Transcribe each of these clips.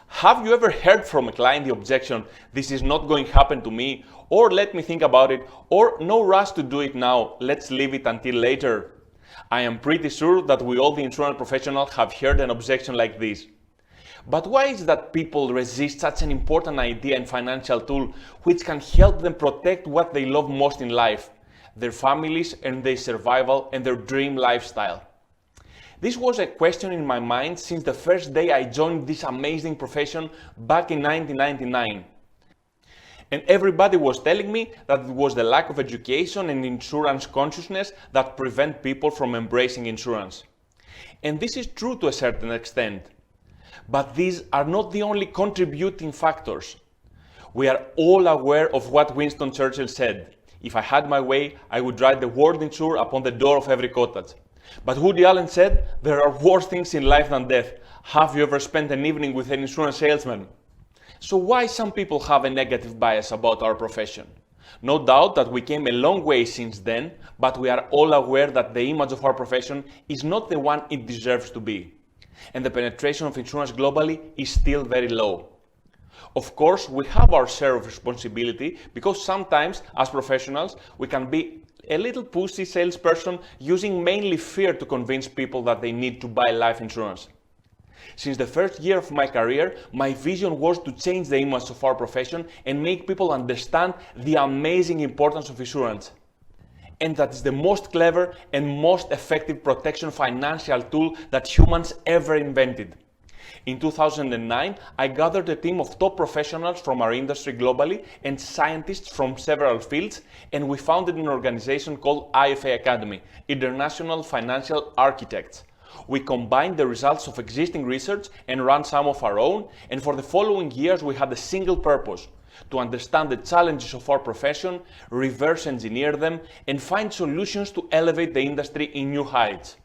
Have you ever heard from a client the objection, "This is not going to happen to me," or "Let me think about it," or "No rush to do it now, let's leave it until later"? I am pretty sure that we all the insurance professionals have heard an objection like this. But why is it that people resist such an important idea and financial tool which can help them protect what they love most in life, their families and their survival and their dream lifestyle? This was a question in my mind since the first day I joined this amazing profession back in 1999. And everybody was telling me that it was the lack of education and insurance consciousness that prevent people from embracing insurance. And this is true to a certain extent. But these are not the only contributing factors. We are all aware of what Winston Churchill said: "If I had my way, I would write the word insure upon the door of every cottage." But Woody Allen said, "There are worse things in life than death." Have you ever spent an evening with an insurance salesman? So why some people have a negative bias about our profession? No doubt that we came a long way since then, but we are all aware that the image of our profession is not the one it deserves to be. And the penetration of insurance globally is still very low. Of course, we have our share of responsibility because sometimes, as professionals, we can be a little pushy salesperson using mainly fear to convince people that they need to buy life insurance. Since the first year of my career, my vision was to change the image of our profession and make people understand the amazing importance of insurance. And that is the most clever and most effective protection financial tool that humans ever invented. In 2009, I gathered a team of top professionals from our industry globally and scientists from several fields, and we founded an organization called IFA Academy, International Financial Architects. We combined the results of existing research and ran some of our own, and for the following years we had a single purpose: to understand the challenges of our profession, reverse engineer them, and find solutions to elevate the industry in new heights.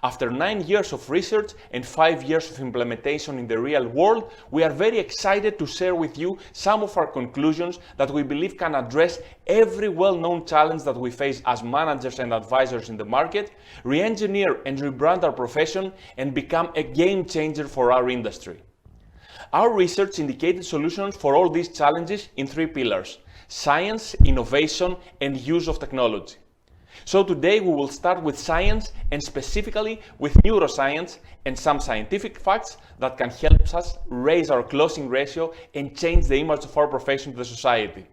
After 9 years of research and 5 years of implementation in the real world, we are very excited to share with you some of our conclusions that we believe can address every well-known challenge that we face as managers and advisors in the market, re-engineer and rebrand our profession, and become a game changer for our industry. Our research indicated solutions for all these challenges in 3 pillars: science, innovation, and use of technology. So today we will start with science, and specifically with neuroscience and some scientific facts that can help us raise our closing ratio and change the image of our profession to the society.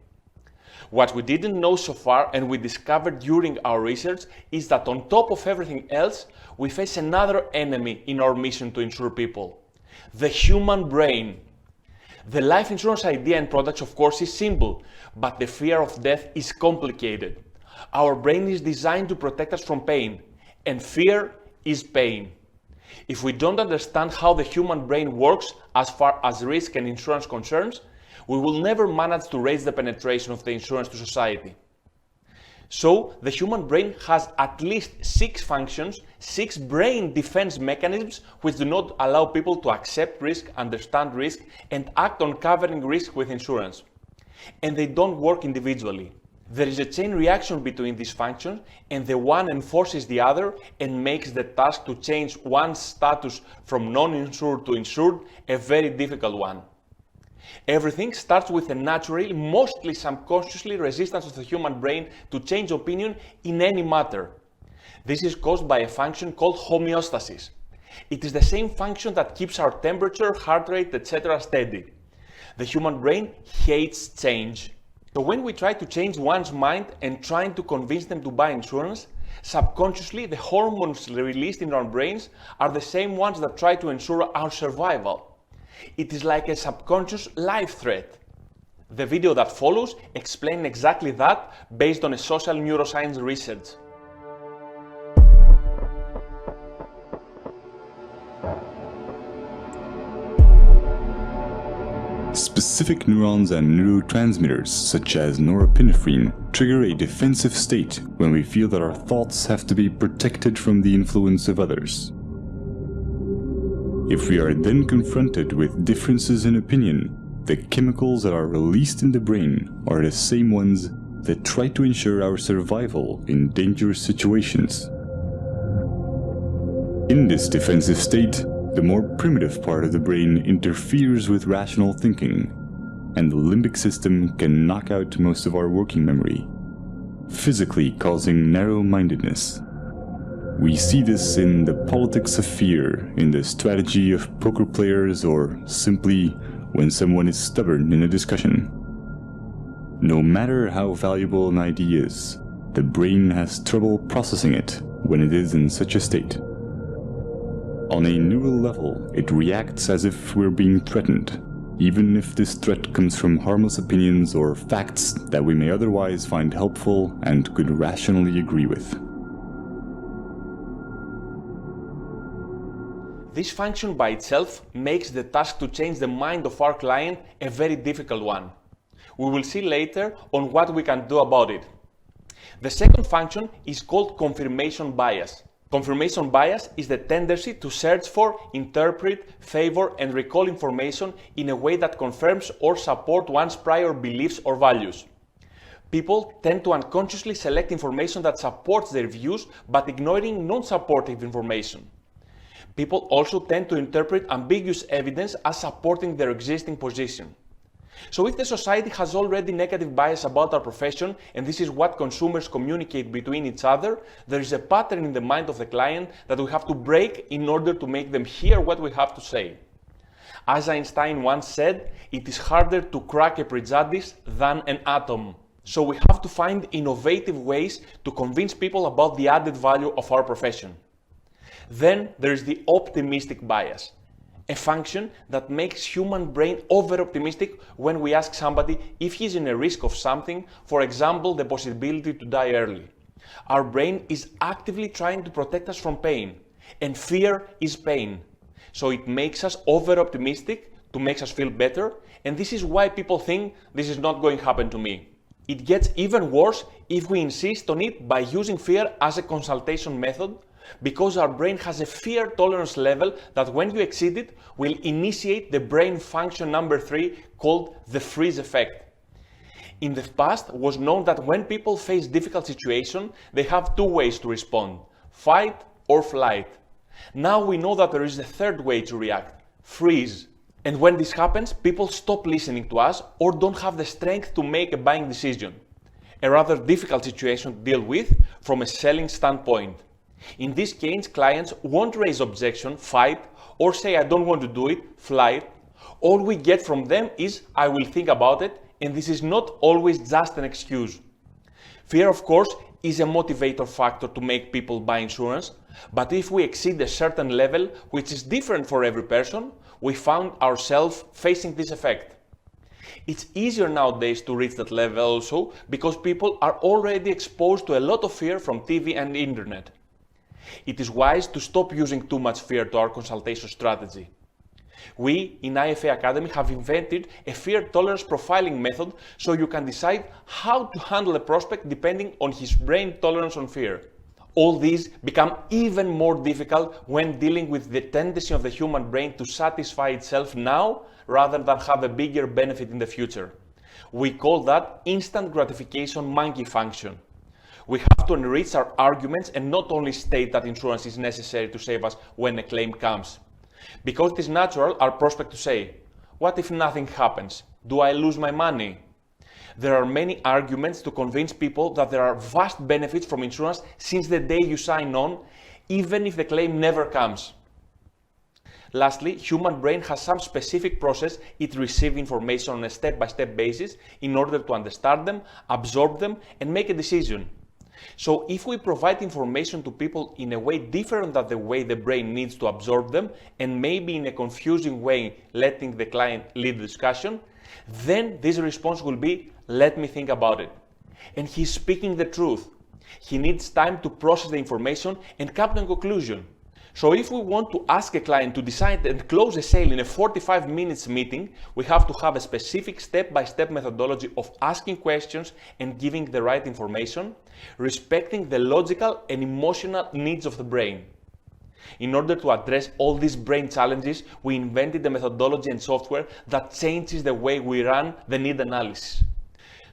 What we didn't know so far, and we discovered during our research, is that on top of everything else, we face another enemy in our mission to insure people: the human brain. The life insurance idea and products, of course, is simple, but the fear of death is complicated. Our brain is designed to protect us from pain, and fear is pain. If we don't understand how the human brain works as far as risk and insurance concerns, we will never manage to raise the penetration of the insurance to society. So, the human brain has at least 6 functions, 6 brain defense mechanisms which do not allow people to accept risk, understand risk, and act on covering risk with insurance. And they don't work individually. There is a chain reaction between these functions, and the one enforces the other and makes the task to change one's status from non-insured to insured a very difficult one. Everything starts with a natural, mostly subconsciously resistance of the human brain to change opinion in any matter. This is caused by a function called homeostasis. It is the same function that keeps our temperature, heart rate, etc. steady. The human brain hates change. So when we try to change one's mind and trying to convince them to buy insurance, subconsciously the hormones released in our brains are the same ones that try to ensure our survival. It is like a subconscious life threat. The video that follows explains exactly that based on a social neuroscience research. Specific neurons and neurotransmitters, such as norepinephrine, trigger a defensive state when we feel that our thoughts have to be protected from the influence of others. If we are then confronted with differences in opinion, the chemicals that are released in the brain are the same ones that try to ensure our survival in dangerous situations. In this defensive state, the more primitive part of the brain interferes with rational thinking, and the limbic system can knock out most of our working memory, physically causing narrow-mindedness. We see this in the politics of fear, in the strategy of poker players, or simply when someone is stubborn in a discussion. No matter how valuable an idea is, the brain has trouble processing it when it is in such a state. On a neural level, it reacts as if we're being threatened, even if this threat comes from harmless opinions or facts that we may otherwise find helpful and could rationally agree with. This function by itself makes the task to change the mind of our client a very difficult one. We will see later on what we can do about it. The second function is called confirmation bias. Confirmation bias is the tendency to search for, interpret, favor, and recall information in a way that confirms or supports one's prior beliefs or values. People tend to unconsciously select information that supports their views but ignoring non-supportive information. People also tend to interpret ambiguous evidence as supporting their existing position. So if the society has already negative bias about our profession, and this is what consumers communicate between each other, there is a pattern in the mind of the client that we have to break in order to make them hear what we have to say. As Einstein once said, it is harder to crack a prejudice than an atom. So we have to find innovative ways to convince people about the added value of our profession. Then there is the optimistic bias, a function that makes human brain over-optimistic when we ask somebody if he's in a risk of something, for example, the possibility to die early. Our brain is actively trying to protect us from pain, and fear is pain. So it makes us over-optimistic to make us feel better, and this is why people think this is not going to happen to me. It gets even worse if we insist on it by using fear as a consultation method, because our brain has a fear tolerance level that when you exceed it will initiate the brain function number 3 called the freeze effect. In the past, it was known that when people face difficult situations, they have two ways to respond: fight or flight. Now we know that there is a third way to react: freeze. And when this happens, people stop listening to us or don't have the strength to make a buying decision. A rather difficult situation to deal with from a selling standpoint. In this case, clients won't raise objection, fight, or say I don't want to do it, flight. All we get from them is I will think about it, and this is not always just an excuse. Fear, of course, is a motivator factor to make people buy insurance, but if we exceed a certain level, which is different for every person, we found ourselves facing this effect. It's easier nowadays to reach that level also because people are already exposed to a lot of fear from TV and internet. It is wise to stop using too much fear to our consultation strategy. We in IFA Academy have invented a fear tolerance profiling method so you can decide how to handle a prospect depending on his brain tolerance on fear. All these become even more difficult when dealing with the tendency of the human brain to satisfy itself now rather than have a bigger benefit in the future. We call that instant gratification monkey function. We have to enrich our arguments and not only state that insurance is necessary to save us when a claim comes. Because it is natural, our prospect to say, what if nothing happens? Do I lose my money? There are many arguments to convince people that there are vast benefits from insurance since the day you sign on, even if the claim never comes. Lastly, human brain has some specific process it receives information on a step-by-step basis in order to understand them, absorb them, and make a decision. So if we provide information to people in a way different than the way the brain needs to absorb them, and maybe in a confusing way letting the client lead the discussion, then this response will be, let me think about it. And he's speaking the truth. He needs time to process the information and come to a conclusion. So if we want to ask a client to decide and close a sale in a 45 minutes meeting, we have to have a specific step-by-step methodology of asking questions and giving the right information, respecting the logical and emotional needs of the brain. In order to address all these brain challenges, we invented a methodology and software that changes the way we run the need analysis.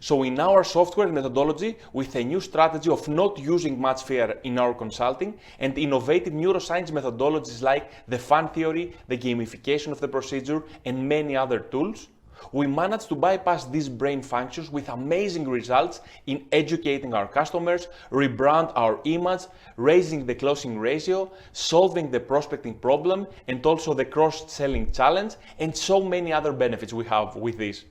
So in our software methodology, with a new strategy of not using much fear in our consulting and innovative neuroscience methodologies like the fun theory, the gamification of the procedure, and many other tools, we managed to bypass these brain functions with amazing results in educating our customers, rebrand our image, raising the closing ratio, solving the prospecting problem, and also the cross-selling challenge, and so many other benefits we have with this.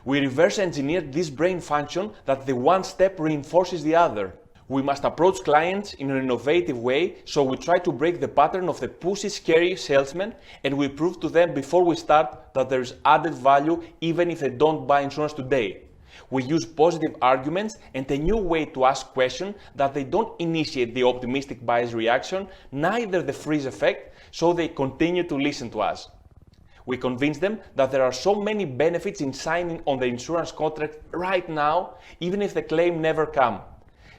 We reverse engineered this brain function that the one step reinforces the other. We must approach clients in an innovative way, so we try to break the pattern of the pushy, scary salesman, and we prove to them before we start that there is added value even if they don't buy insurance today. We use positive arguments and a new way to ask questions that they don't initiate the optimistic bias reaction, neither the freeze effect, so they continue to listen to us. We convince them that there are so many benefits in signing on the insurance contract right now, even if the claim never comes.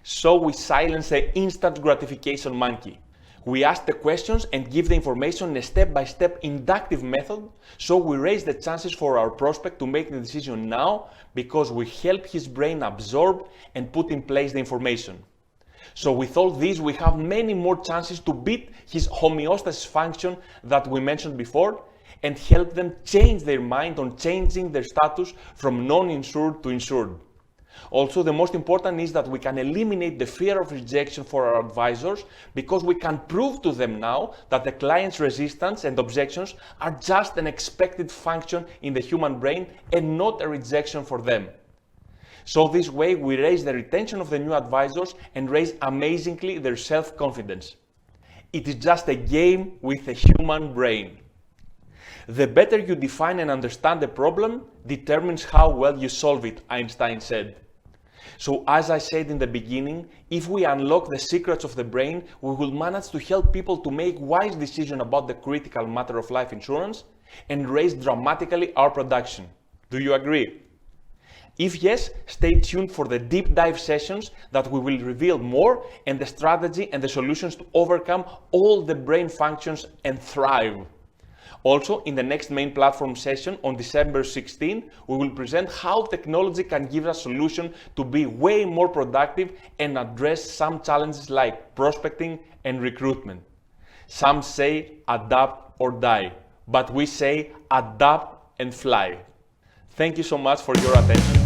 So we silence the instant gratification monkey. We ask the questions and give the information in a step-by-step inductive method, so we raise the chances for our prospect to make the decision now because we help his brain absorb and put in place the information. So with all this, we have many more chances to beat his homeostasis function that we mentioned before and help them change their mind on changing their status from non-insured to insured. Also, the most important is that we can eliminate the fear of rejection for our advisors because we can prove to them now that the client's resistance and objections are just an expected function in the human brain and not a rejection for them. So this way we raise the retention of the new advisors and raise amazingly their self-confidence. It is just a game with a human brain. The better you define and understand the problem determines how well you solve it, Einstein said. So as I said in the beginning, if we unlock the secrets of the brain, we will manage to help people to make wise decisions about the critical matter of life insurance and raise dramatically our production. Do you agree? If yes, stay tuned for the deep dive sessions that we will reveal more and the strategy and the solutions to overcome all the brain functions and thrive. Also, in the next main platform session on December 16, we will present how technology can give us a solution to be way more productive and address some challenges like prospecting and recruitment. Some say adapt or die, but we say adapt and fly. Thank you so much for your attention.